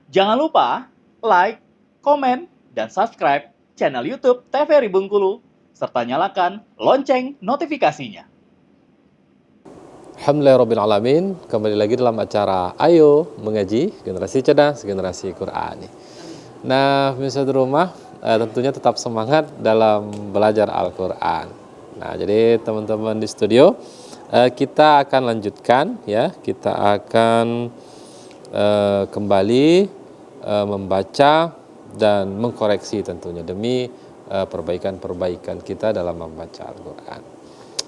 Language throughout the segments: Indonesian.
Jangan lupa like, komen, dan subscribe channel YouTube TVRI Bengkulu, serta nyalakan lonceng notifikasinya. Alhamdulillahirrabbilalamin. Kembali lagi dalam acara Ayo Mengaji, Generasi Cerdas, Generasi Quran. Nah, pemirsa di rumah, tentunya tetap semangat dalam belajar Al-Quran. Nah, jadi teman-teman di studio, kita akan lanjutkan ya. Kita akan kembali membaca dan mengkoreksi tentunya demi perbaikan-perbaikan kita dalam membaca Al-Quran.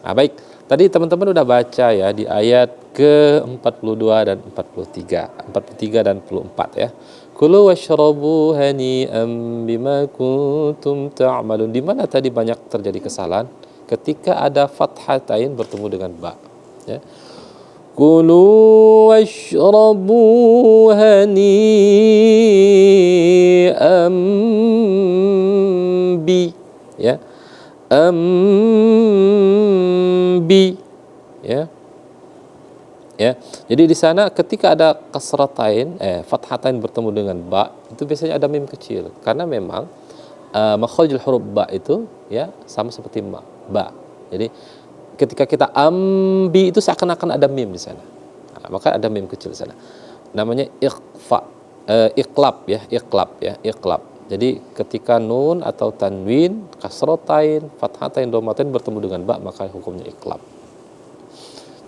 Nah, baik, tadi teman-teman udah baca ya di ayat ke-42 dan 43 dan 44 ya. Kulu washrabu hani'an bima kuntum ta'malun. Di mana tadi banyak terjadi kesalahan ketika ada fathatain bertemu dengan ba ya. Kulu washrabu hani'an bi ya. Bi ya. Ya. Jadi di sana ketika ada kasratain fathatain bertemu dengan ba, itu biasanya ada mim kecil karena memang makharijul huruf ba itu ya sama seperti ma, ba. Jadi ketika kita ambi itu seakan-akan ada mim di sana. Nah, maka ada mim kecil di sana. Namanya ikhfa, iqlab ya, iqlab. Jadi ketika nun atau tanwin, kasrotain, fathatain, domatain bertemu dengan ba, maka hukumnya iqlab.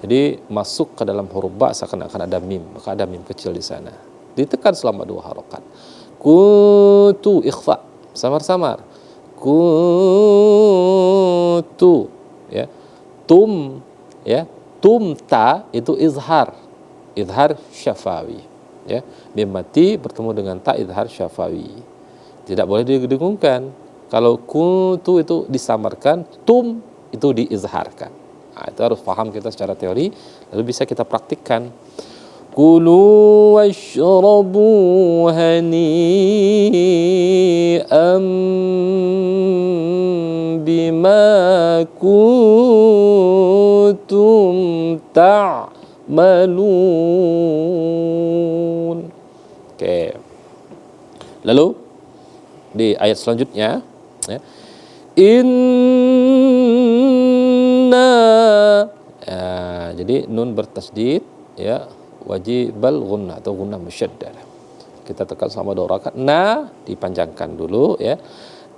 Jadi masuk ke dalam huruf ba seakan-akan ada mim, maka ada mim kecil di sana. Ditekan selama 2 harokat. Kuntu ikhfa, samar-samar. Kuntu ya. Tum ya. Tumta itu izhar syafawi ya. Mim mati bertemu dengan ta izhar syafawi. Tidak boleh didengungkan. Kalau kuntu itu disamarkan, tum itu diizharkan. Nah, itu harus paham kita secara teori, lalu bisa kita praktikkan. Kulu washrabu hani'an bima kuntum ta'malun. Oke. Lalu di ayat selanjutnya ya. Jadi nun bertasdid ya, wajibal gunnah atau gunnah musyaddadah. Kita tekan selama 2 rakaat. Dipanjangkan dulu ya.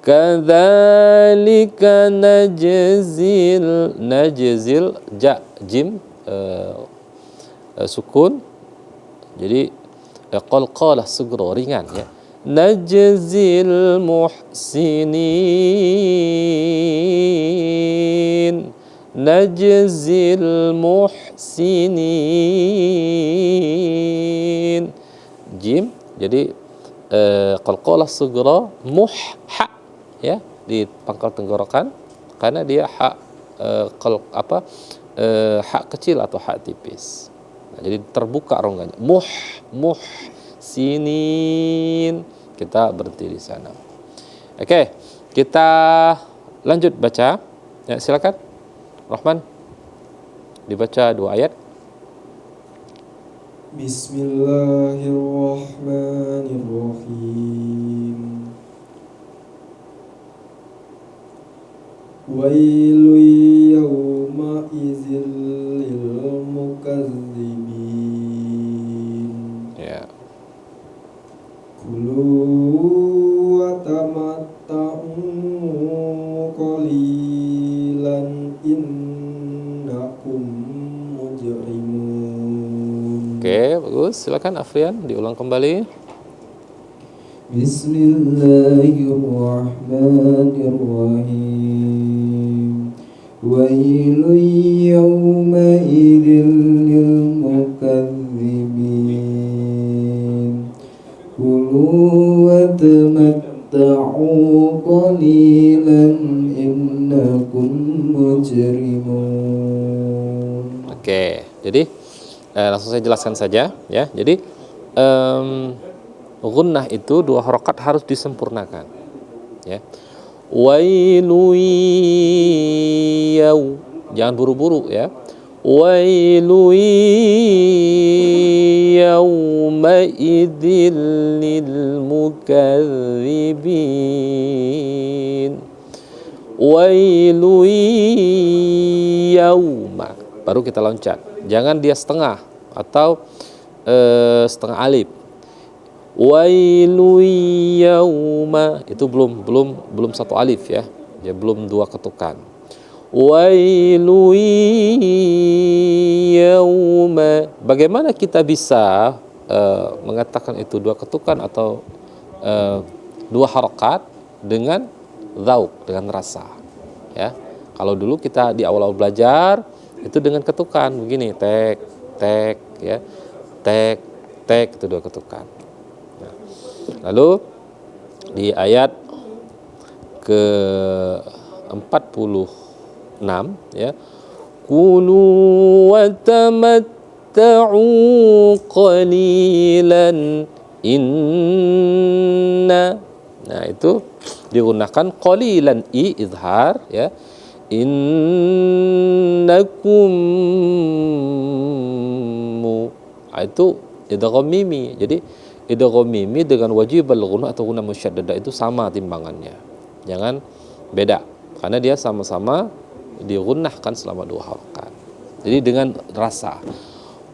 Kadzalika najzil jim sukun. Jadi qalqalah sugra ringan ya. Najzil muhsinin jim. Jadi qalqalah sugra ha ya di pangkal tenggorokan karena dia ha ha kecil atau ha tipis. Nah, jadi terbuka rongganya. Sinin. Kita berhenti di sana. Oke, kita lanjut baca. Ya, silakan. Rahman. Dibaca 2 ayat. Bismillahirrahmanirrahim. Wailu yawma idzil lil mukazzibin. Ya. Kulu wa tamatta'u qalilan innakum mujrimun. Oke, bagus. Silakan Afrian diulang kembali. Bismillahirrahmanirrahim. Wailu yawma idzil lil mukazzibin. Kulu wa tamatta'u qalilan innakum mujrimun. Oke, jadi langsung saya jelaskan saja ya. Jadi gunnah itu 2 harokat harus disempurnakan ya. Wailu yaw, jangan buru-buru ya. Wailu yawma'idzil lil mukadzibin. Wailu yauma. Baru kita loncat. Jangan dia setengah atau setengah alif. Wailu yauma, itu belum satu alif ya. Ya belum dua ketukan. Wailu yauma. Bagaimana kita bisa mengatakan itu dua ketukan atau dua harokat dengan zauk, dengan rasa ya. Kalau dulu kita di awal-awal belajar itu dengan ketukan begini, tek tek ya, tek tek, itu dua ketukan. Nah, lalu di ayat ke 46 ya, kulu wa tamatta'u qalilan inna. Nah, itu digunakan qalilan izhar ya. Innakum, itu idgham mimi. Jadi idgham mimi dengan wajib al-ghunah atau ghunah musyaddadah itu sama timbangannya. Jangan beda karena dia sama-sama digunnahkan selama dua harakat. Jadi dengan rasa.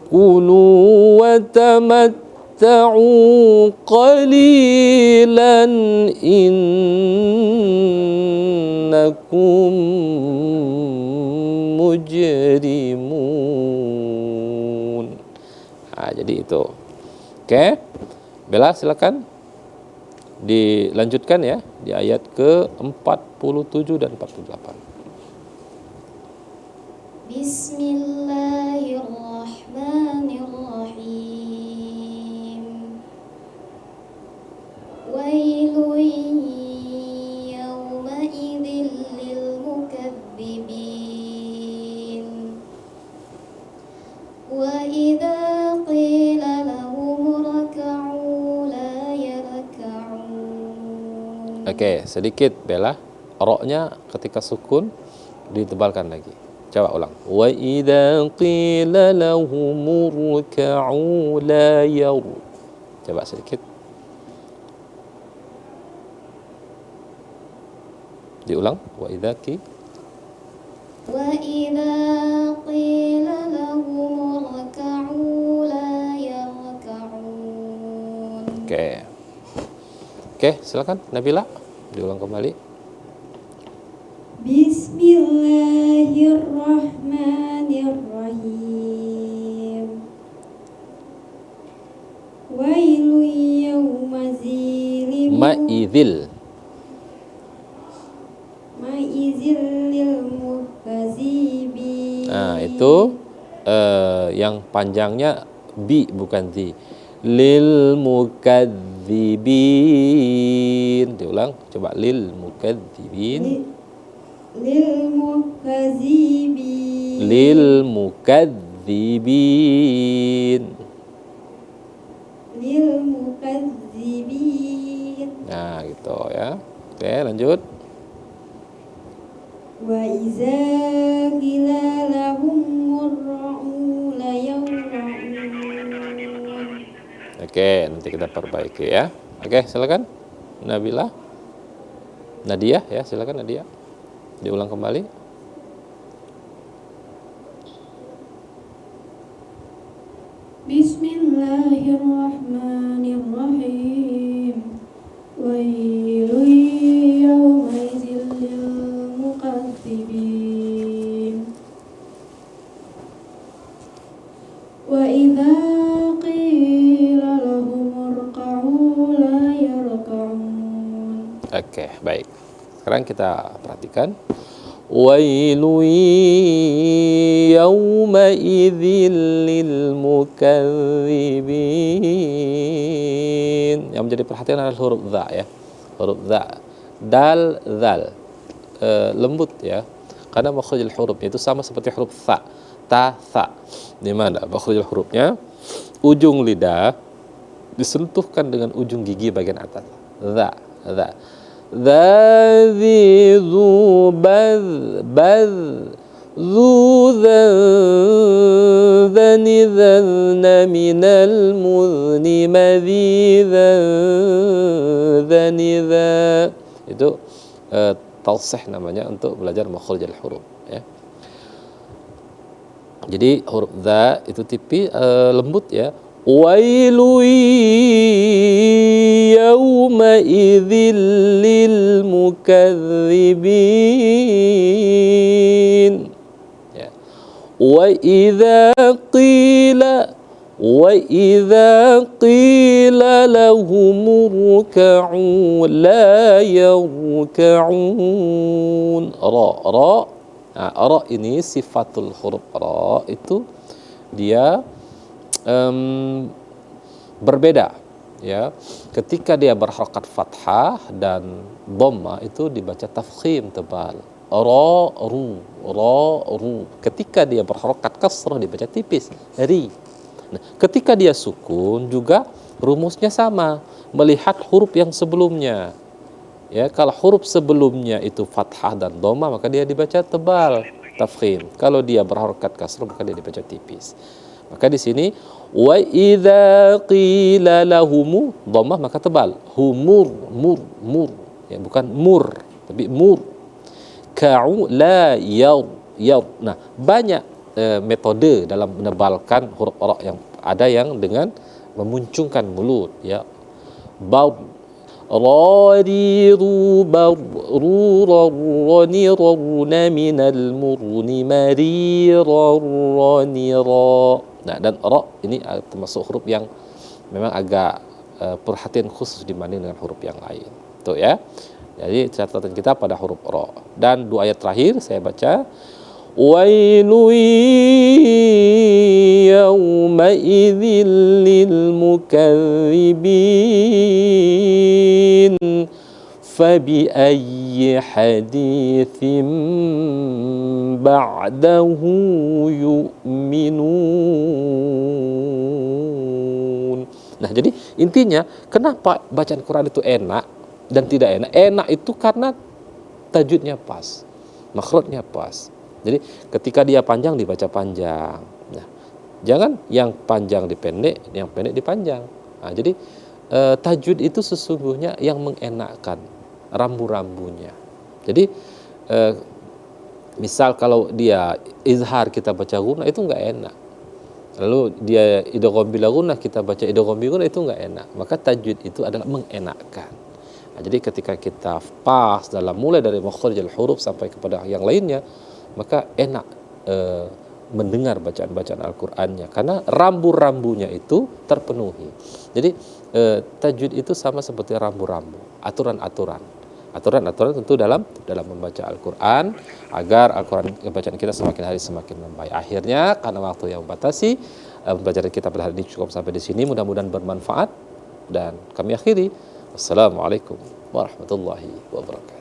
Qulu wa tamatta'u qalilan innakum mujrimun. Nah, jadi itu. Oke. Bella silakan dilanjutkan ya di ayat ke-47 dan 48. Bismillahirrahmanirrahim. Wailun yawma idzil lil mukadzibin. Wa idza qila lahum rak'u la yarka'un. Oke, sedikit Bella. Roknya ketika sukun ditebalkan lagi. Coba ulang. Wa idza qila lahum ruk'u la yaw. Coba sedikit. Diulang. Wa idza qila lahum rak'u la yarka'un. Oke. Oke, silakan Nabila diulang kembali. Bismillahirrahmanirrahim. Wailun yawmazil Ma'idil. lil mukazzibin. Nah, itu yang panjangnya bi bukan di. Lil mukadzibin. Diulang, coba lil mukadzibin. Lil mukazzibin. Lil mukadzibin. Lil mukazzibin. Nah, gitu ya. Oke, lanjut. Wa iza qila lahum murra'u la yawra'un. Oke, nanti kita perbaiki ya. Oke, silakan Nabila. Nadia ya, silakan Nadia. Diulang kembali. Bismillahirrahmanirrahim. Wailun yawmaidzil lil mukadzibin. Wa idza qila lahum irka'u la yarka'un. Oke, baik. Sekarang kita perhatikan. Wailu yawma idzil lil mukadzibin. Yang menjadi perhatian adalah huruf dha ya. Huruf dha. Dal, zal. Lembut ya. Karena makhrijul hurufnya itu sama seperti huruf tha. Ta, tha. Di mana makhrijul hurufnya? Ujung lidah disentuhkan dengan ujung gigi bagian atas. Dha, dha. Dzi zu baz ذو ذنب ذن من المذن مذيذا ذنذا. Itu talsih namanya untuk belajar makharijul huruf ya. Jadi huruf dha itu tipis lembut ya. Wailu yawma idzil lil mukadzibin. Ya. Wa idza qila lahum ruk'u la yarka'un. Ra. Nah, ra ini sifatul huruf ra itu dia berbeda ya. Ketika dia berharakat fathah dan dhamma itu dibaca tafkhim tebal. Ra ru. Ketika dia berharakat kasrah dibaca tipis, ri. Nah, ketika dia sukun juga rumusnya sama, melihat huruf yang sebelumnya. Ya, kalau huruf sebelumnya itu fathah dan dhamma maka dia dibaca tebal, tafkhim. Kalau dia berharakat kasrah maka dia dibaca tipis. Maka di sini wa idza qila lahum dhammah maka tebal. Humur ya, bukan mur tapi mur. Ka'u la yaw. Nah, banyak metode dalam menebalkan huruf ra yang ada yang dengan memuncungkan mulut ya. Bau rariru barurani raruna minal murni marirarani ra. Nah, dan ra ini termasuk huruf yang memang agak perhatian khusus dibanding dengan huruf yang lain. Tuh ya. Jadi catatan kita pada huruf ra. Dan dua ayat terakhir saya baca wailu yawma idzil lil mukadzibin fabi ayyi haditsin ba'dahu yu'minun. Nah, jadi intinya kenapa bacaan Quran itu enak dan tidak enak? Enak itu karena tajwidnya pas, makhrajnya pas. Jadi ketika dia panjang dibaca panjang. Nah, jangan yang panjang dipendek, yang pendek dipanjang. Nah, jadi tajwid itu sesungguhnya yang mengenakkan rambu-rambunya. Jadi misal kalau dia izhar kita baca gunah itu enggak enak. Lalu dia idgham bila gunah kita baca idgham bi gunah itu enggak enak. Maka tajwid itu adalah mengenakkan. Nah, jadi ketika kita pas dalam mulai dari makharijul huruf sampai kepada yang lainnya, maka enak mendengar bacaan-bacaan Al-Qur'annya karena rambu-rambunya itu terpenuhi. Jadi tajwid itu sama seperti rambu-rambu, aturan-aturan tentu dalam membaca Al-Qur'an agar Al-Qur'an bacaan kita semakin hari semakin membaik. Akhirnya karena waktu yang membatasi, pembelajaran kita pada hari ini cukup sampai di sini. Mudah-mudahan bermanfaat dan kami akhiri. Wassalamualaikum warahmatullahi wabarakatuh.